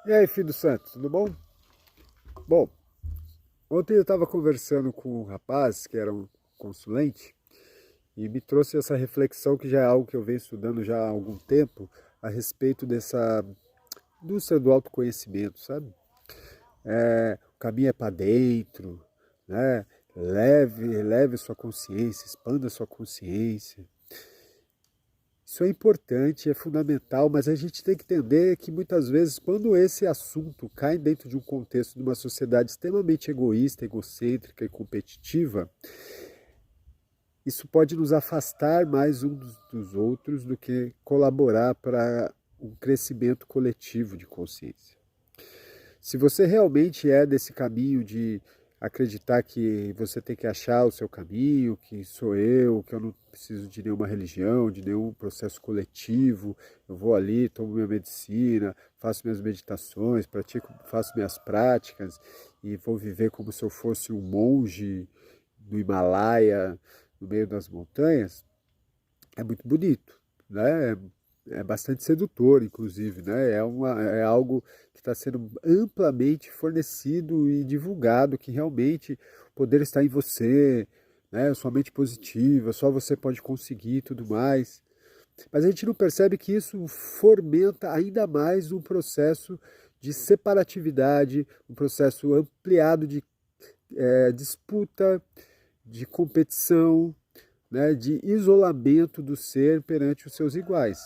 E aí, filho do santo, tudo bom? Bom, ontem eu estava conversando com um rapaz que era um consulente e me trouxe essa reflexão que já é algo que eu venho estudando já há algum tempo a respeito dessa indústria do autoconhecimento, sabe? O caminho é para dentro, né? Leve sua consciência, expanda sua consciência. Isso é importante, é fundamental, mas a gente tem que entender que muitas vezes, quando esse assunto cai dentro de um contexto de uma sociedade extremamente egoísta, egocêntrica e competitiva, isso pode nos afastar mais uns dos outros do que colaborar para um crescimento coletivo de consciência. Se você realmente é desse caminho de acreditar que você tem que achar o seu caminho, que sou eu, que eu não preciso de nenhuma religião, de nenhum processo coletivo, eu vou ali, tomo minha medicina, faço minhas meditações, pratico, faço minhas práticas e vou viver como se eu fosse um monge no Himalaia, no meio das montanhas, é muito bonito, né? É bastante sedutor, inclusive, né? É algo que está sendo amplamente fornecido e divulgado, que realmente o poder está em você, né? Sua mente positiva, só você pode conseguir e tudo mais. Mas a gente não percebe que isso fomenta ainda mais um processo de separatividade, um processo ampliado de disputa, de competição, né, de isolamento do ser perante os seus iguais.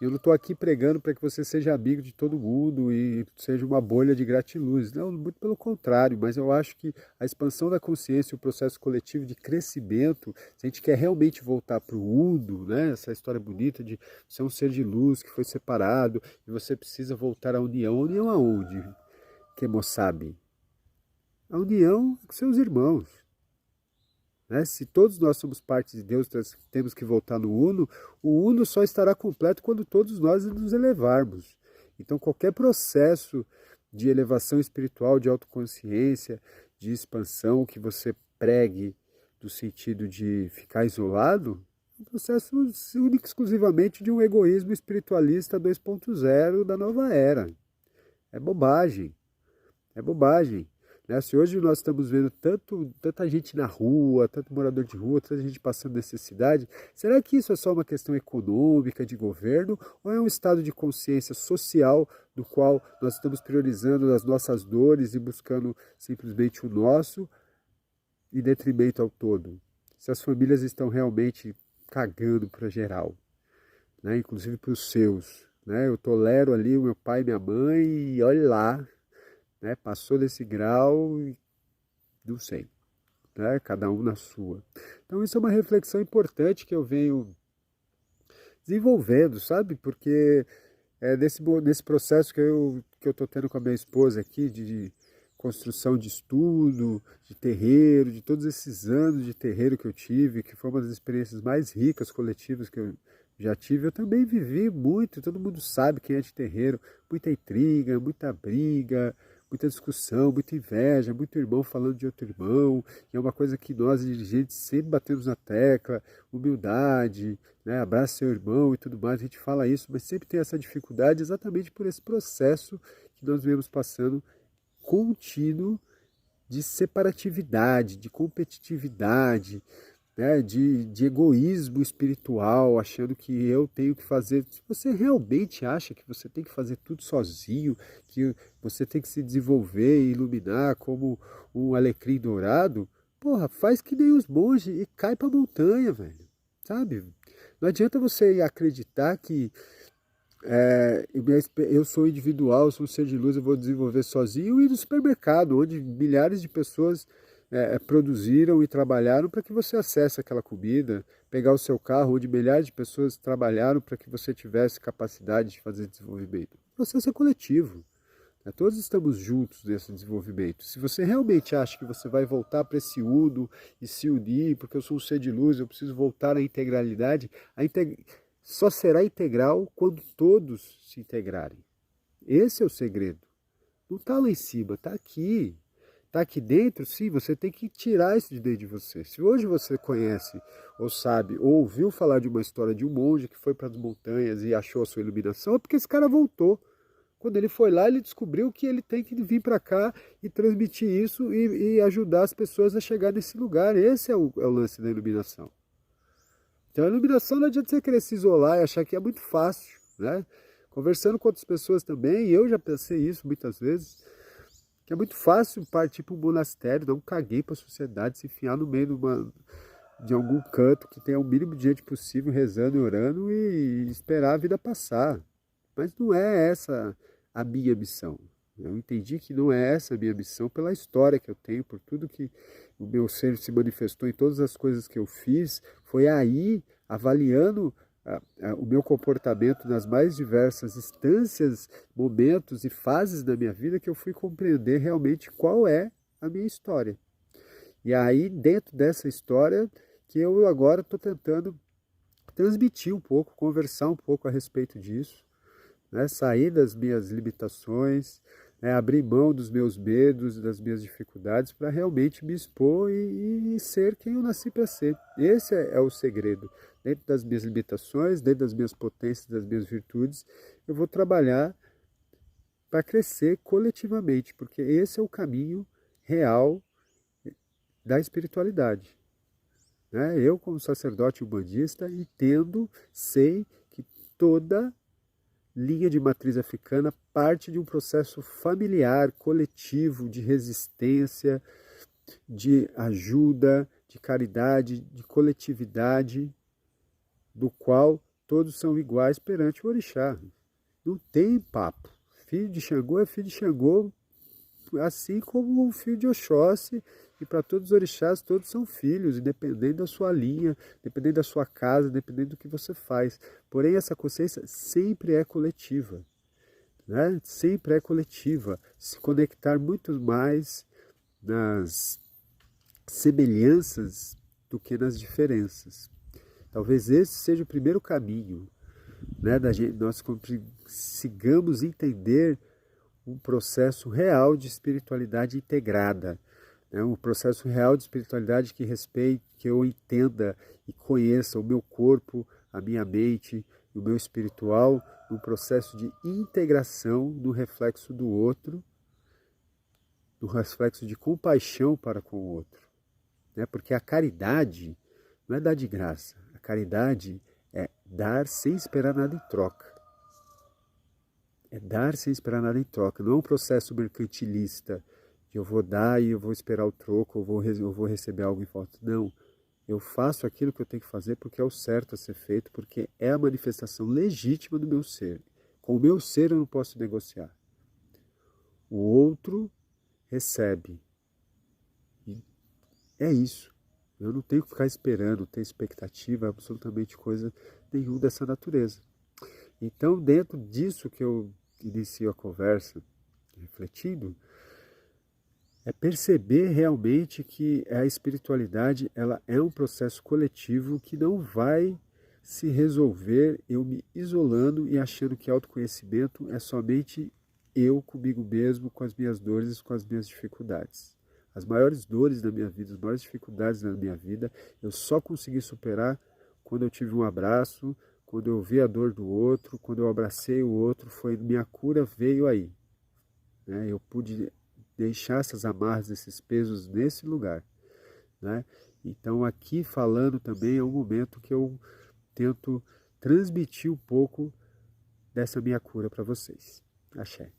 Eu não estou aqui pregando para que você seja amigo de todo mundo e seja uma bolha de gratiluz. Não, muito pelo contrário, mas eu acho que a expansão da consciência e o processo coletivo de crescimento, se a gente quer realmente voltar para o uno, né, essa história bonita de ser um ser de luz que foi separado e você precisa voltar à união. A união aonde? Que sabe? A união com seus irmãos. Né? Se todos nós somos parte de Deus, nós temos que voltar no Uno, o Uno só estará completo quando todos nós nos elevarmos. Então, qualquer processo de elevação espiritual, de autoconsciência, de expansão que você pregue no sentido de ficar isolado, é um processo único exclusivamente de um egoísmo espiritualista 2.0 da nova era. É bobagem. É bobagem. Né? Se hoje nós estamos vendo tanta gente na rua, tanto morador de rua, tanta gente passando necessidade, será que isso é só uma questão econômica, de governo, ou é um estado de consciência social do qual nós estamos priorizando as nossas dores e buscando simplesmente o nosso em detrimento ao todo? Se as famílias estão realmente cagando para geral, né? Inclusive para os seus. Né? Eu tolero ali o meu pai e minha mãe e olha lá, né? Passou desse grau, não sei, né? Cada um na sua. Então isso é uma reflexão importante que eu venho desenvolvendo, sabe? Porque é nesse processo que eu tô tendo com a minha esposa aqui, de construção de estudo, de terreiro, de todos esses anos de terreiro que eu tive, que foi uma das experiências mais ricas coletivas que eu já tive, eu também vivi muito, todo mundo sabe quem é de terreiro, muita intriga, muita briga, muita discussão, muita inveja, muito irmão falando de outro irmão, e é uma coisa que nós, dirigentes, sempre batemos na tecla, humildade, né, abraça seu irmão e tudo mais, a gente fala isso, mas sempre tem essa dificuldade exatamente por esse processo que nós vemos passando contínuo de separatividade, de competitividade, né, de egoísmo espiritual, achando que eu tenho que fazer. Se você realmente acha que você tem que fazer tudo sozinho, que você tem que se desenvolver e iluminar como um alecrim dourado, porra, faz que nem os monges e cai pra montanha, velho. Sabe? Não adianta você acreditar que eu sou individual, eu sou um ser de luz, eu vou desenvolver sozinho e no supermercado, onde milhares de pessoas produziram e trabalharam para que você acesse aquela comida, pegar o seu carro, onde milhares de pessoas trabalharam para que você tivesse capacidade de fazer desenvolvimento. O processo é coletivo. Né? Todos estamos juntos nesse desenvolvimento. Se você realmente acha que você vai voltar para esse uno e se unir, porque eu sou um ser de luz, eu preciso voltar à integralidade, só será integral quando todos se integrarem. Esse é o segredo. Não está lá em cima, está aqui. Está aqui dentro, sim, você tem que tirar isso de dentro de você. Se hoje você conhece, ou sabe, ou ouviu falar de uma história de um monge que foi para as montanhas e achou a sua iluminação, é porque esse cara voltou Quando ele foi lá, ele descobriu que ele tem que vir para cá e transmitir isso e ajudar as pessoas a chegar nesse lugar. Esse é o lance da iluminação. Então a iluminação não adianta você querer se isolar e achar que é muito fácil, né? Conversando com outras pessoas também, e eu já pensei isso muitas vezes, que é muito fácil partir para um monastério, dar um caguei para a sociedade, se enfiar no meio de algum canto que tenha o mínimo de gente possível rezando e orando e esperar a vida passar. Mas não é essa a minha missão. Eu entendi que não é essa a minha missão pela história que eu tenho, por tudo que o meu ser se manifestou em todas as coisas que eu fiz. Foi aí, avaliando o meu comportamento nas mais diversas instâncias, momentos e fases da minha vida, que eu fui compreender realmente qual é a minha história. E aí, dentro dessa história, que eu agora estou tentando transmitir um pouco, conversar um pouco a respeito disso, né? Sair das minhas limitações, né? Abrir mão dos meus medos, das minhas dificuldades, para realmente me expor e ser quem eu nasci para ser. Esse é o segredo. Dentro das minhas limitações, dentro das minhas potências, das minhas virtudes, eu vou trabalhar para crescer coletivamente, porque esse é o caminho real da espiritualidade. Né? Eu, como sacerdote umbandista, entendo, sei que toda linha de matriz africana parte de um processo familiar, coletivo, de resistência, de ajuda, de caridade, de coletividade, do qual todos são iguais perante o orixá. Não tem papo. Filho de Xangô é filho de Xangô, assim como o filho de Oxóssi, e para todos os orixás, todos são filhos, independente da sua linha, dependendo da sua casa, dependendo do que você faz. Porém, essa consciência sempre é coletiva, né? Sempre é coletiva. Se conectar muito mais nas semelhanças do que nas diferenças. Talvez esse seja o primeiro caminho, né? Nós consigamos entender um processo real de espiritualidade integrada, né? Um processo real de espiritualidade que respeite, que eu entenda e conheça o meu corpo, a minha mente e o meu espiritual, num processo de integração no reflexo do outro, no reflexo de compaixão para com o outro, né? Porque a caridade não é dar de graça, a caridade é dar sem esperar nada em troca. É dar sem esperar nada em troca. Não é um processo mercantilista, que eu vou dar e eu vou esperar o troco, eu vou receber algo em volta. Não. Eu faço aquilo que eu tenho que fazer porque é o certo a ser feito, porque é a manifestação legítima do meu ser. Com o meu ser eu não posso negociar. O outro recebe. E é isso. Eu não tenho que ficar esperando, ter expectativa, absolutamente coisa nenhuma dessa natureza. Então, dentro disso que eu inicio a conversa, refletindo, é perceber realmente que a espiritualidade ela é um processo coletivo que não vai se resolver eu me isolando e achando que autoconhecimento é somente eu comigo mesmo, com as minhas dores e com as minhas dificuldades. As maiores dores da minha vida, as maiores dificuldades da minha vida, eu só consegui superar quando eu tive um abraço, quando eu vi a dor do outro, quando eu abracei o outro, minha cura veio aí. Né? Eu pude deixar essas amarras, esses pesos nesse lugar. Né? Então aqui falando também é um momento que eu tento transmitir um pouco dessa minha cura para vocês. Axé.